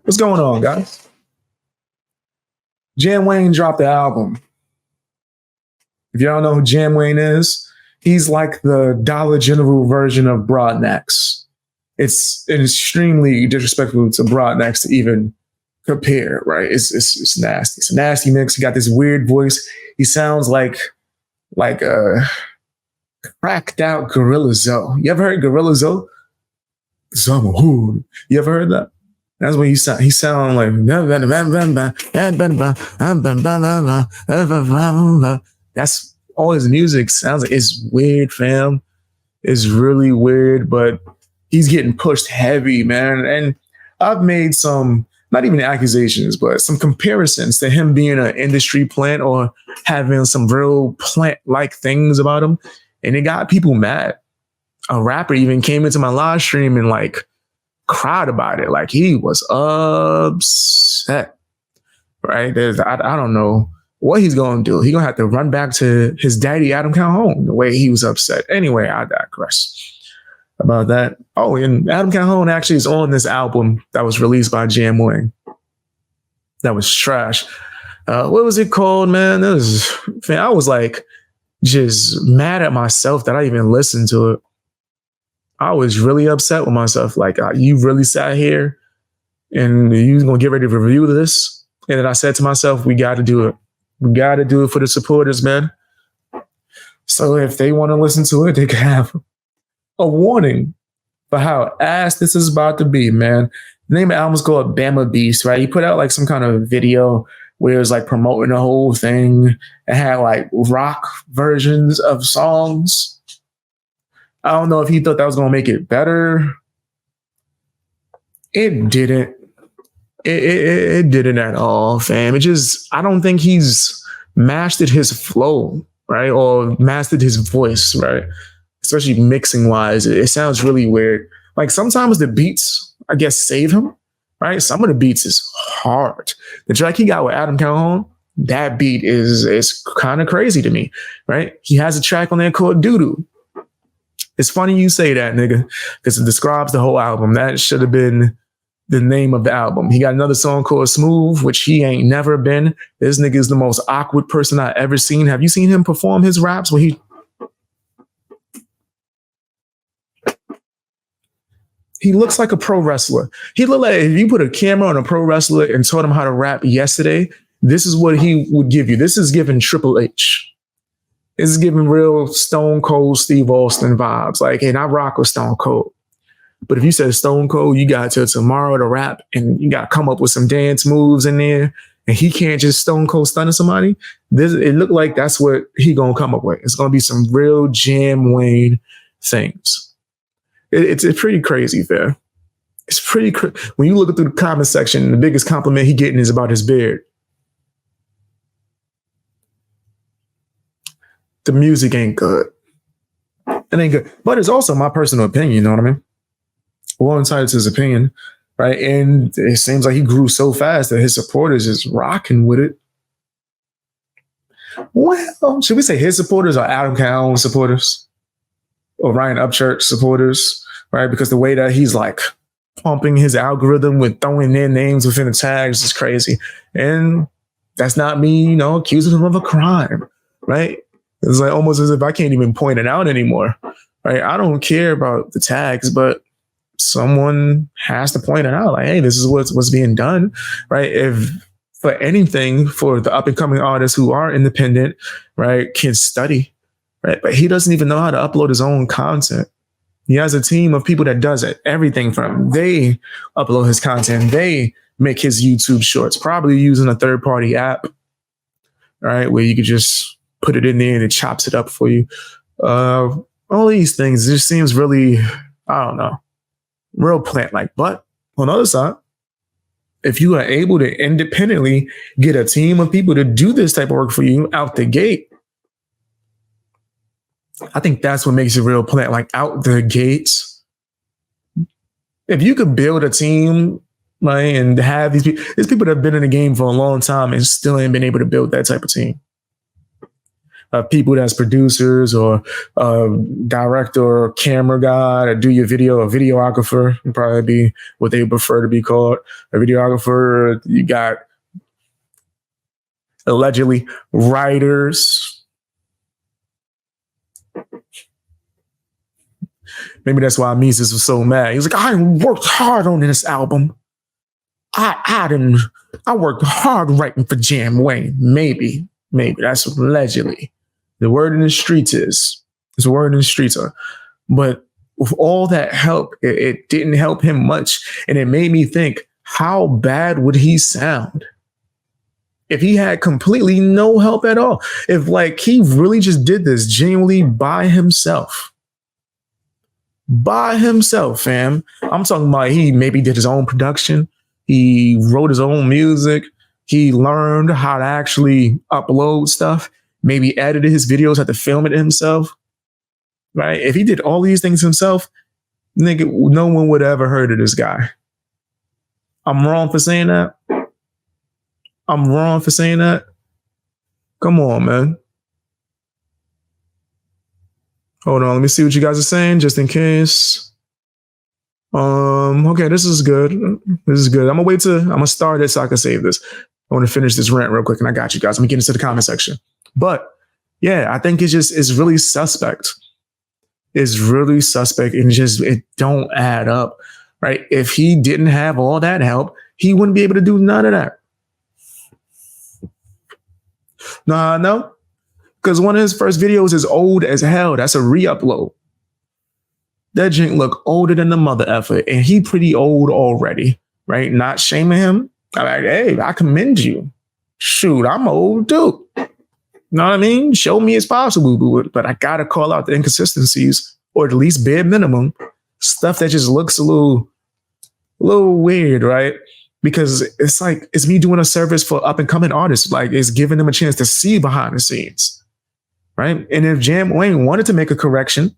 What's going on, guys? JamWayne dropped the album. If y'all know who JamWayne is, he's like the Dollar General version of Broadnax. It's extremely disrespectful to Broadnax to even compare, right? It's nasty. It's a nasty mix. He got this weird voice. He sounds like a cracked out Gorilla Zoe. You ever heard Gorilla Zoe? You ever heard that? That's what he sound. He sound like that's all his music sounds like. It's weird, fam. It's really weird, but he's getting pushed heavy, man. And I've made some, not even accusations, but some comparisons to him being an industry plant or having some real plant-like things about him. And it got people mad. A rapper even came into my live stream and cried about it. Like he was upset, right? I don't know what he's going to do. He's going to have to run back to his daddy, Adam Calhoun, the way he was upset. Anyway, I digress about that. Oh, and Adam Calhoun actually is on this album that was released by JamWayne. That was trash. What was it called, man? I was just mad at myself that I even listened to it. I was really upset with myself. You really sat here and you was going to get ready to review this. And then I said to myself, we got to do it. We got to do it for the supporters, man. So if they want to listen to it, they can have a warning for how ass this is about to be, man. The name of the album is called Bama Beast, right? He put out some kind of video where it was promoting the whole thing. It had rock versions of songs. I don't know if he thought that was going to make it better. It didn't. It didn't at all, fam. I don't think he's mastered his flow, right? Or mastered his voice, right? Especially mixing wise. It sounds really weird. Sometimes the beats, I guess, save him, right? Some of the beats is hard. The track he got with Adam Calhoun, that beat is kind of crazy to me, right? He has a track on there called Doodoo. It's funny you say that, nigga, because it describes the whole album. That should have been the name of the album. He got another song called Smooth, which he ain't never been. This nigga is the most awkward person I've ever seen. Have you seen him perform his raps where he looks like a pro wrestler. He looked like if you put a camera on a pro wrestler and taught him how to rap yesterday, this is what he would give you. This is giving Triple H. This is giving real Stone Cold Steve Austin vibes. And I rock with Stone Cold. But if you said Stone Cold, you got till tomorrow to rap and you got to come up with some dance moves in there and he can't just Stone Cold stun somebody. It looked like that's what he going to come up with. It's going to be some real JamWayne things. It's pretty crazy, fair. It's pretty when you look through the comment section, the biggest compliment he getting is about his beard. The music ain't good. It ain't good. But it's also my personal opinion, you know what I mean? Well, entitled to his opinion, right? And it seems like he grew so fast that his supporters is rocking with it. Well, should we say his supporters or Adam Calhoun supporters? Or Ryan Upchurch supporters, right? Because the way that he's pumping his algorithm with throwing their names within the tags is crazy. And that's not me, accusing him of a crime, right? It's almost as if I can't even point it out anymore, right? I don't care about the tags, but someone has to point it out. Hey, this is what's being done, right? If for anything, for the up and coming artists who are independent, right, can study, right? But he doesn't even know how to upload his own content. He has a team of people that does it. Everything from they upload his content, they make his YouTube shorts, probably using a third-party app, right, where you could just put it in there and it chops it up for you. All these things, it just seems really, I don't know, real plant-like. But on the other side, if you are able to independently get a team of people to do this type of work for you out the gate, I think that's what makes it real plant, out the gates. If you could build a team, and have these people that have been in the game for a long time and still ain't been able to build that type of team. people that's producers or director or camera guy that do your video, a videographer would probably be what they prefer to be called. A videographer. You got allegedly writers. Maybe that's why Mises was so mad. He was like, I worked hard on this album. I worked hard writing for JamWayne. Maybe that's allegedly. The word in the streets is. It's a word in the streets are. But with all that help, it didn't help him much. And it made me think, how bad would he sound if he had completely no help at all? If like he really just did this genuinely by himself. By himself, fam. I'm talking about he maybe did his own production. He wrote his own music. He learned how to actually upload stuff. Maybe edited his videos, had to film it himself. Right? If he did all these things himself, nigga, no one would ever heard of this guy. I'm wrong for saying that. I'm wrong for saying that. Come on, man. Hold on, let me see what you guys are saying, just in case. Okay, this is good. This is good. I'm gonna start it so I can save this. I want to finish this rant real quick, and I got you guys. Let me get into the comment section. But yeah, I think it's really suspect. It's really suspect, and it don't add up, right? If he didn't have all that help, he wouldn't be able to do none of that. No. Because one of his first videos is old as hell. That's a re-upload. That jink look older than the mother effer, and he pretty old already, right? Not shaming him. I'm like, hey, I commend you. Shoot, I'm old too. You know what I mean? Show me it's possible, but I gotta call out the inconsistencies, or at least bare minimum, stuff that just looks a little weird, right? Because it's like, it's me doing a service for up and coming artists. Like, it's giving them a chance to see behind the scenes. Right. And if JamWayne wanted to make a correction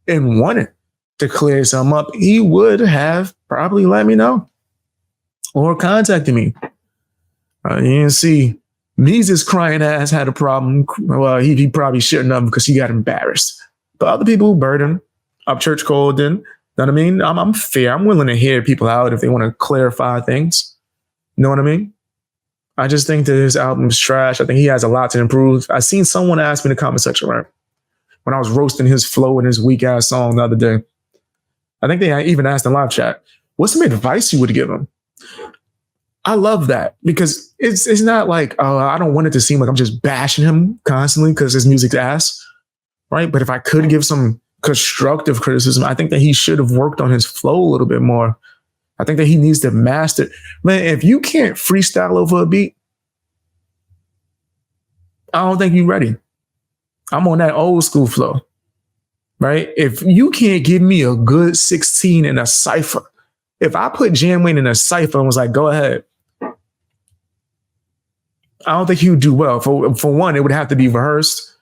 and wanted to clear something up, he would have probably let me know or contacted me. You didn't see Mises crying ass had a problem. Well, he probably shouldn't have because he got embarrassed. But other people, Burden, Up Church Golden, know what I mean? I'm fair. I'm willing to hear people out if they want to clarify things. You know what I mean? I just think that his album is trash. I think he has a lot to improve. I seen someone ask me in the comment section, right, when I was roasting his flow and his weak ass song the other day. I think they even asked in live chat, what's some advice you would give him? I love that because it's not like, I don't want it to seem like I'm just bashing him constantly because his music's ass, right? But if I could give some constructive criticism, I think that he should have worked on his flow a little bit more. I think that he needs to master. Man, if you can't freestyle over a beat, I don't think you're ready. I'm on that old school flow, right? If you can't give me a good 16 in a cipher, if I put JamWayne in a cipher and was like, go ahead, I don't think he would do well. For one, it would have to be rehearsed.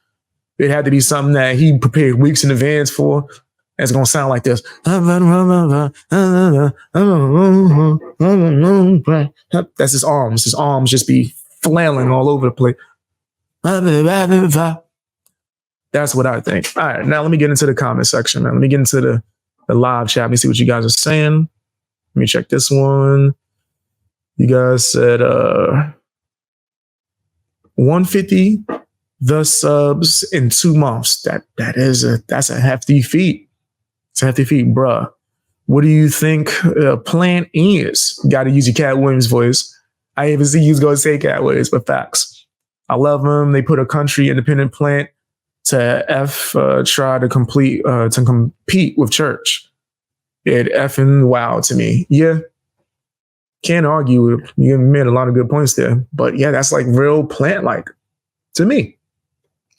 It had to be something that he prepared weeks in advance for. It's going to sound like this. That's his arms. His arms just be flailing all over the place. That's what I think. All right, now let me get into the comment section, man. Let me get into the live chat. Let me see what you guys are saying. Let me check this one. You guys said 150 the subs in 2 months. That's a hefty feat. It's a hefty feat, bruh. What do you think plan is? Got to use your Cat Williams voice. I even see you going to say Cat Williams, but facts. I love them. They put a country independent plant to try to compete with church. It effing wow to me. Yeah. Can't argue. You made a lot of good points there. But yeah, that's like real plant-like to me.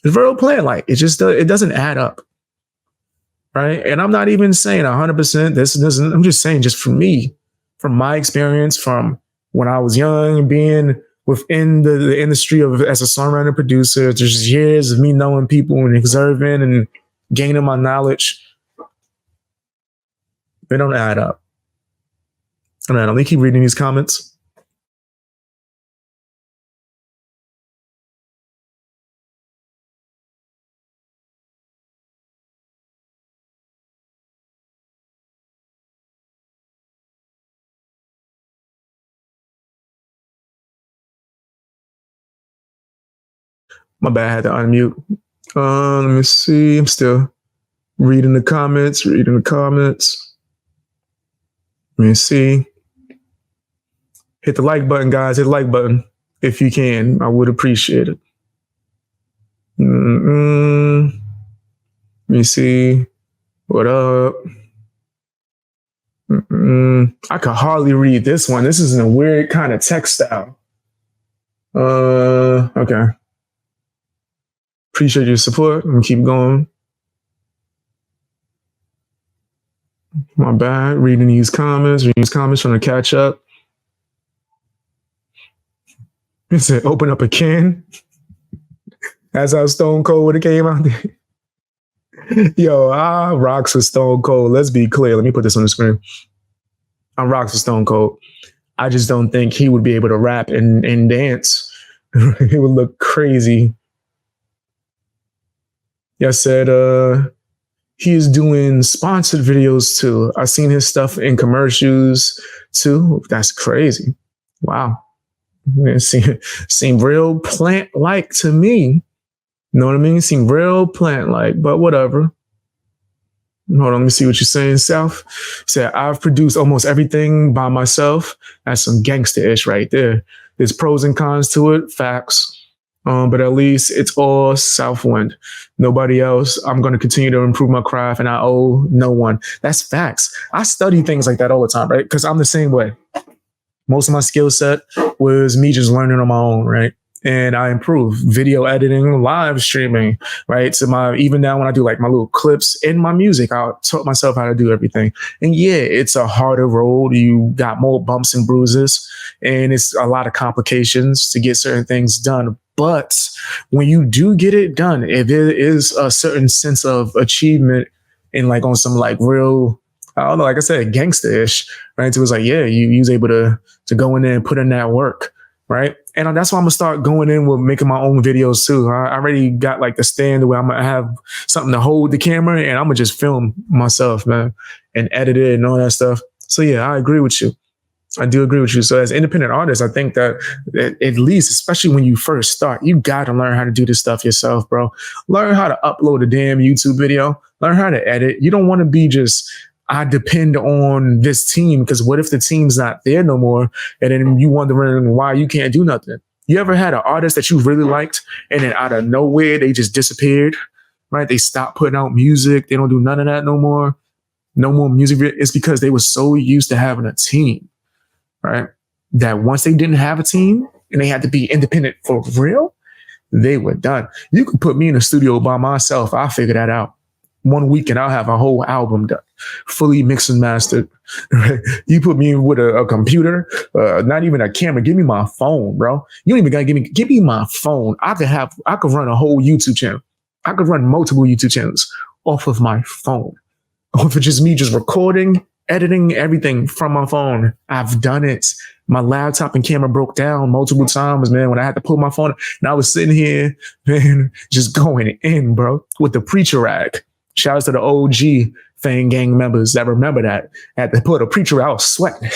It's real plant-like. It just it doesn't add up. Right? And I'm not even saying 100% this doesn't. I'm just saying just for me, from my experience, from when I was young, being within the industry of as a songwriter and producer, there's years of me knowing people and observing and gaining my knowledge. They don't add up. All right, let me keep reading these comments. My bad, I had to unmute. Let me see. I'm still reading the comments. Let me see. Hit the like button, guys. Hit the like button if you can. I would appreciate it. Let me see. What up? I could hardly read this one. This is in a weird kind of text style. Okay. Appreciate your support. I'm gonna keep going. My bad. Reading these comments, trying to catch up. It said, open up a can. That's how Stone Cold would have came out there. Yo, I rocks with Stone Cold. Let's be clear. Let me put this on the screen. I rocks with Stone Cold. I just don't think he would be able to rap and dance. It would look crazy. Yeah, I said he is doing sponsored videos too. I've seen his stuff in commercials too. That's crazy. Wow. It seemed real plant-like to me. You know what I mean? It seemed real plant-like, but whatever. Hold on, let me see what you're saying, South. Said, I've produced almost everything by myself. That's some gangster-ish right there. There's pros and cons to it, facts. But at least it's all Southwind. Nobody else. I'm going to continue to improve my craft and I owe no one. That's facts. I study things like that all the time, right? Because I'm the same way. Most of my skill set was me just learning on my own, right? And I improve video editing, live streaming, right? So even now when I do like my little clips in my music, I taught myself how to do everything. And yeah, it's a harder road. You got more bumps and bruises and it's a lot of complications to get certain things done. But when you do get it done, there is a certain sense of achievement and like on some like real, I don't know, like I said, gangster-ish, right? So it was like, yeah, you was able to go in there and put in that work, right? And that's why I'm gonna start going in with making my own videos too. I already got like the stand where I'm gonna have something to hold the camera and I'm gonna just film myself, man, and edit it and all that stuff. So yeah, I agree with you. I do agree with you. So as independent artists, I think that at least, especially when you first start, you got to learn how to do this stuff yourself, bro. Learn how to upload a damn YouTube video. Learn how to edit. You don't want to be just, I depend on this team, because what if the team's not there no more? And then you wondering why you can't do nothing. You ever had an artist that you really liked and then out of nowhere, they just disappeared, right? They stopped putting out music. They don't do none of that no more. No more music. It's because they were so used to having a team, right? That once they didn't have a team and they had to be independent for real, they were done. You could put me in a studio by myself. I'll figure that out. 1 week and I'll have a whole album done, fully mixed and mastered. Right? You put me with a computer, not even a camera. Give me my phone, bro. You don't even gotta give me my phone. I could run a whole YouTube channel. I could run multiple YouTube channels off of my phone. Off of just me just recording, editing everything from my phone. I've done it. My laptop and camera broke down multiple times, man, when I had to pull my phone. And I was sitting here, man, just going in, bro, with the preacher rag. Shout out to the OG Fang Gang members that remember that. I had to put a preacher out sweating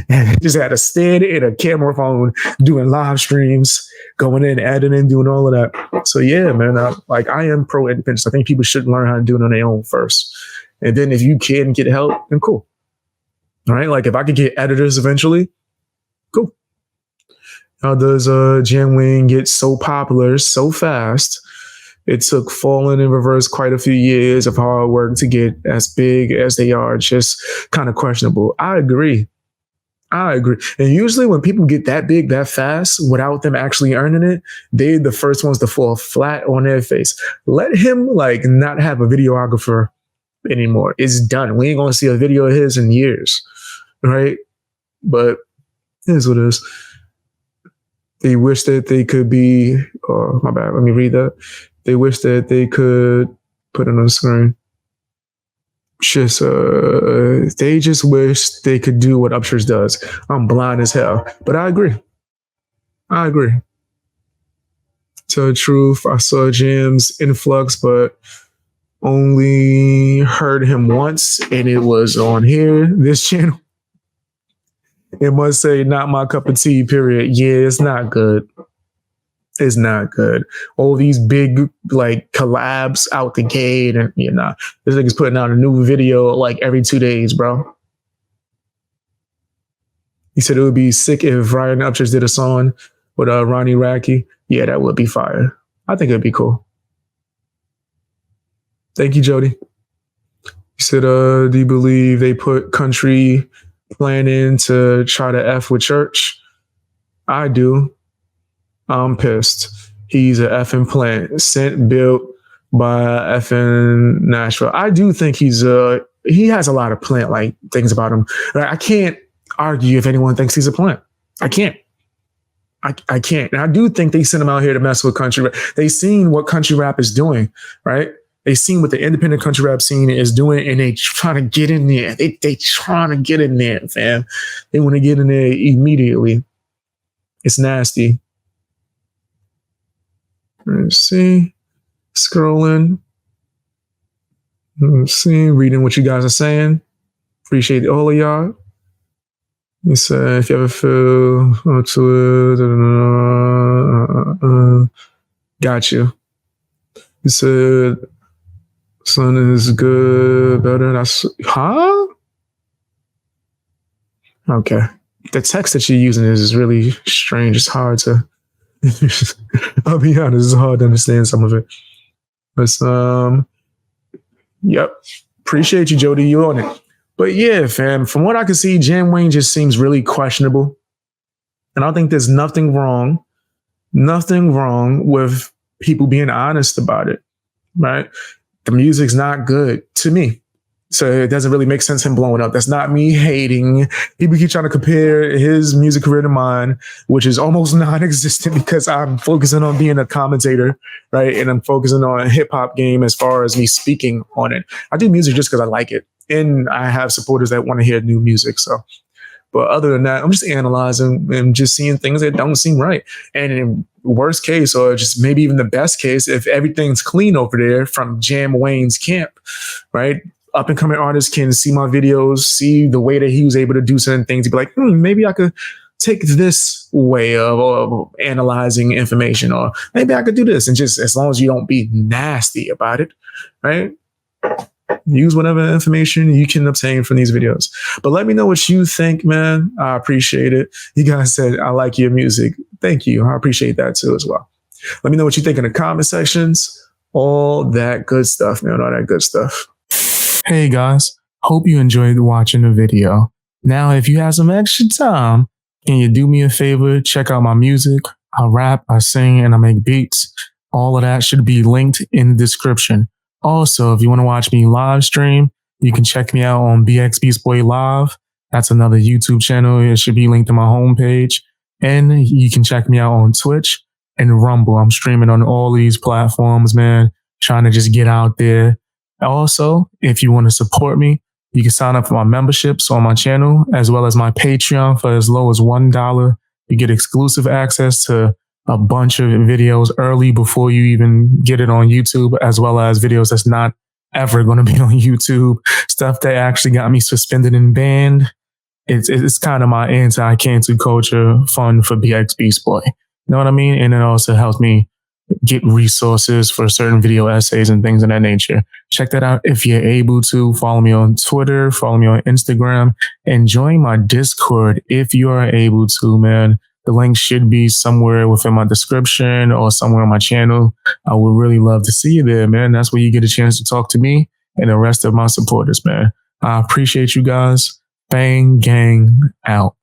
and just had to stand in a camera phone doing live streams, going in, editing, doing all of that. So yeah, man, I am pro independence. I think people should learn how to do it on their own first. And then if you can get help, then cool. All right. Like if I could get editors eventually, cool. How does JamWayne get so popular so fast? It took Fallen in Reverse quite a few years of hard work to get as big as they are. Just kind of questionable. I agree. And usually when people get that big that fast without them actually earning it, they're the first ones to fall flat on their face. Let him like not have a videographer anymore. It's done. We ain't gonna see a video of his in years, right? But here's what it is. They wish that they could be, oh, my bad, let me read that. They wish that they could put it on the screen. Just, they just wish they could do what Upshurst does. I'm blind as hell, but I agree. Tell the truth, I saw Jam's influx, but only heard him once, and it was on here, this channel. It must say, not my cup of tea, period. Yeah, it's not good. is not good. All these big like collabs out the gate, and this nigga's putting out a new video like every 2 days, bro. He said it would be sick if Ryan Upchurch did a song with Ronnie Radke. Yeah, that would be fire. I think it'd be cool. Thank you, Jody. He said, do you believe they put country planning to try to F with church? I do. I'm pissed. He's a effing plant sent built by effing Nashville. I do think he has a lot of plant like things about him. I can't argue if anyone thinks he's a plant. I can't. I can't. And I do think they sent him out here to mess with country rap. They seen what country rap is doing, right? They seen what the independent country rap scene is doing, and they trying to get in there. They trying to get in there, fam. They want to get in there immediately. It's nasty. Let's see. Scrolling. Let's see. Reading what you guys are saying. Appreciate all of y'all. He said, if you ever feel up to it, got you. He said, son is good, better. That's, huh? Okay. The text that you're using is really strange. It's hard to, I'll be honest, it's hard to understand some of it. But, yep. Appreciate you, Jody. You on it. But yeah, fam, from what I can see, JamWayne just seems really questionable. And I think there's nothing wrong with people being honest about it, right? The music's not good to me. So it doesn't really make sense him blowing up. That's not me hating. People keep trying to compare his music career to mine, which is almost non-existent because I'm focusing on being a commentator, right? And I'm focusing on a hip hop game as far as me speaking on it. I do music just because I like it. And I have supporters that want to hear new music. So, but other than that, I'm just analyzing and just seeing things that don't seem right. And in worst case, or just maybe even the best case, if everything's clean over there from JamWayne's camp, right? Up and coming artists can see my videos, see the way that he was able to do certain things. Be like, maybe I could take this way of analyzing information, or maybe I could do this. And just as long as you don't be nasty about it, right? Use whatever information you can obtain from these videos. But let me know what you think, man. I appreciate it. You guys said, I like your music. Thank you. I appreciate that too as well. Let me know what you think in the comment sections. All that good stuff, man. All that good stuff. Hey guys, hope you enjoyed watching the video. Now, if you have some extra time, can you do me a favor? Check out my music. I rap, I sing, and I make beats. All of that should be linked in the description. Also, if you want to watch me live stream, you can check me out on BX Beast Boy Live. That's another YouTube channel. It should be linked to my homepage. And you can check me out on Twitch and Rumble. I'm streaming on all these platforms, man. Trying to just get out there. Also, if you want to support me, you can sign up for my memberships on my channel, as well as my Patreon for as low as $1. You get exclusive access to a bunch of videos early before you even get it on YouTube, as well as videos that's not ever going to be on YouTube. Stuff that actually got me suspended and banned. It's kind of my anti-cancel culture fund for BX Beast Boy. You know what I mean? And it also helps me get resources for certain video essays and things of that nature. Check that out if you're able to. Follow me on Twitter, follow me on Instagram, and join my Discord if you are able to, man. The link should be somewhere within my description or somewhere on my channel. I would really love to see you there, man. That's where you get a chance to talk to me and the rest of my supporters, man. I appreciate you guys. Bang, gang, out.